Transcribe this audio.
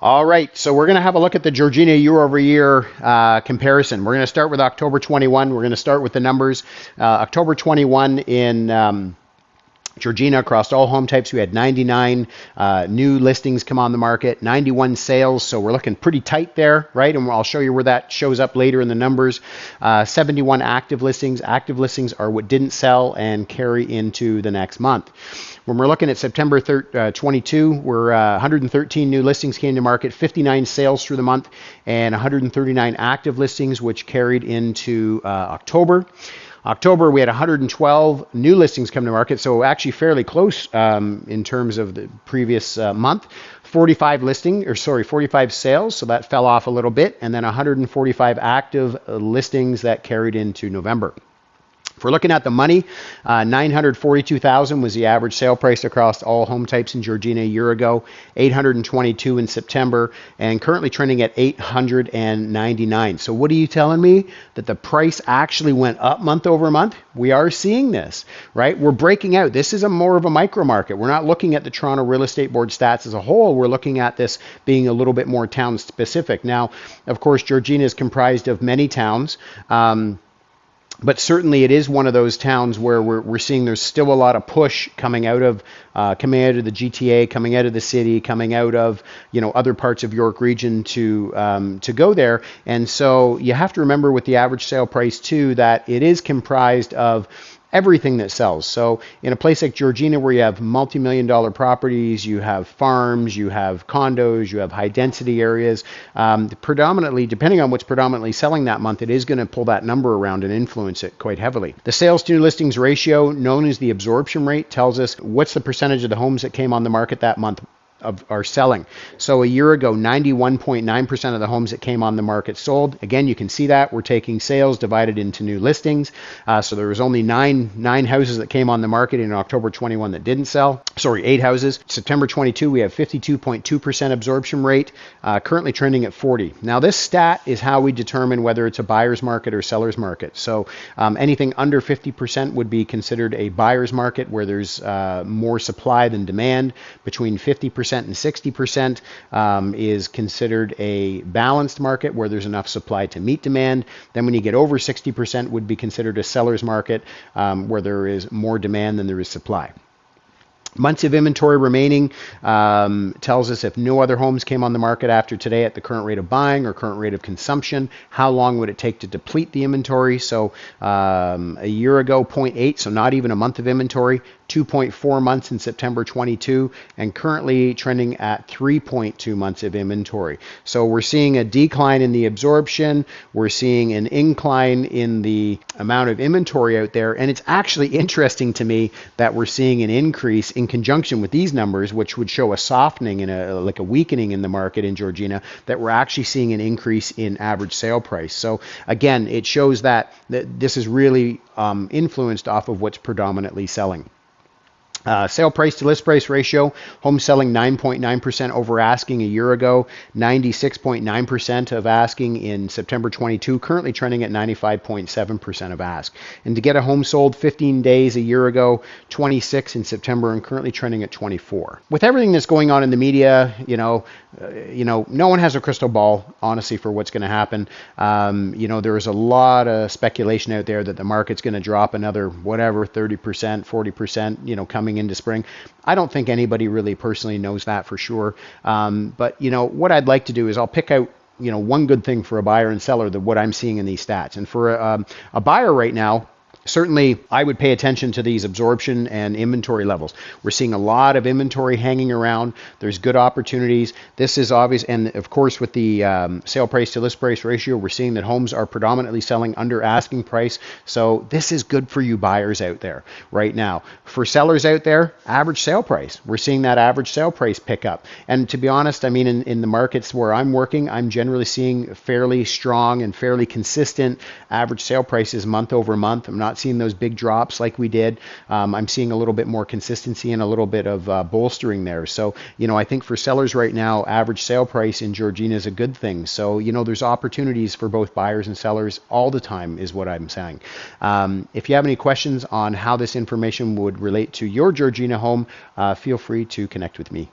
All right, so we're going to have a look at the Georgina year-over-year comparison. We're going to start with October 21. We're going to start with the numbers. October 21 in Georgina, across all home types, we had 99 new listings come on the market, 91 sales, so we're looking pretty tight there, right? And I'll show you where that shows up later in the numbers. 71 active listings. Active listings are what didn't sell and carry into the next month. When we're looking at September 22, we're 113 new listings came to market, 59 sales through the month, and 139 active listings, which carried into October. October, we had 112 new listings come to market, so actually fairly close in terms of the previous month. 45 sales, so that fell off a little bit, and then 145 active listings that carried into November. If we're looking at the money, $942,000 was the average sale price across all home types in Georgina a year ago, $822 in September, and currently trending at $899. So what are you telling me? That the price actually went up month over month? We are seeing this, right? We're breaking out. This is more of a micro market. We're not looking at the Toronto Real Estate Board stats as a whole. We're looking at this being a little bit more town specific. Now, of course, Georgina is comprised of many towns. But certainly it is one of those towns where we're seeing there's still a lot of push coming out of the GTA, coming out of the city, coming out of other parts of York Region to go there. And so you have to remember with the average sale price too that it is comprised of everything that sells. So in a place like Georgina where you have multi-million-dollar properties, you have farms, you have condos, you have high-density areas, predominantly, depending on what's predominantly selling that month, it is going to pull that number around and influence it quite heavily. The sales to new listings ratio, known as the absorption rate, tells us what's the percentage of the homes that came on the market that month are selling. So a year ago, 91.9% of the homes that came on the market sold. Again, you can see that we're taking sales divided into new listings. So there was only nine houses that came on the market in October 21 that didn't sell. Sorry, 8 houses. September 22, we have 52.2% absorption rate, currently trending at 40. Now this stat is how we determine whether it's a buyer's market or seller's market. So anything under 50% would be considered a buyer's market where there's more supply than demand. Between 50% and 60% is considered a balanced market where there's enough supply to meet demand. Then when you get over 60% would be considered a seller's market where there is more demand than there is supply. Months of inventory remaining tells us if no other homes came on the market after today at the current rate of buying or current rate of consumption, how long would it take to deplete the inventory? So a year ago, 0.8, so not even a month of inventory. 2.4 months in September 22, and currently trending at 3.2 months of inventory. So we're seeing a decline in the absorption. We're seeing an incline in the amount of inventory out there. And it's actually interesting to me that we're seeing an increase in conjunction with these numbers, which would show a softening and like a weakening in the market in Georgina, that we're actually seeing an increase in average sale price. So again, it shows that this is really influenced off of what's predominantly selling. Sale price to list price ratio, home selling 9.9% over asking a year ago, 96.9% of asking in September 22, currently trending at 95.7% of ask. And to get a home sold 15 days a year ago, 26 in September, and currently trending at 24. With everything that's going on in the media, no one has a crystal ball, honestly, for what's going to happen. There is a lot of speculation out there that the market's going to drop another, 30%, 40%, coming into spring. I don't think anybody really personally knows that for sure. But what I'd like to do is I'll pick out one good thing for a buyer and seller, what I'm seeing in these stats. And for a buyer right now, certainly, I would pay attention to these absorption and inventory levels. We're seeing a lot of inventory hanging around. There's good opportunities. This is obvious. And of course, with the sale price to list price ratio, we're seeing that homes are predominantly selling under asking price. So this is good for you buyers out there right now. For sellers out there, average sale price. We're seeing that average sale price pick up. And to be honest, I mean, in the markets where I'm working, I'm generally seeing fairly strong and fairly consistent average sale prices month over month. I'm not seeing those big drops like we did. I'm seeing a little bit more consistency and a little bit of bolstering there. So, I think for sellers right now, average sale price in Georgina is a good thing. So, there's opportunities for both buyers and sellers all the time is what I'm saying. If you have any questions on how this information would relate to your Georgina home, feel free to connect with me.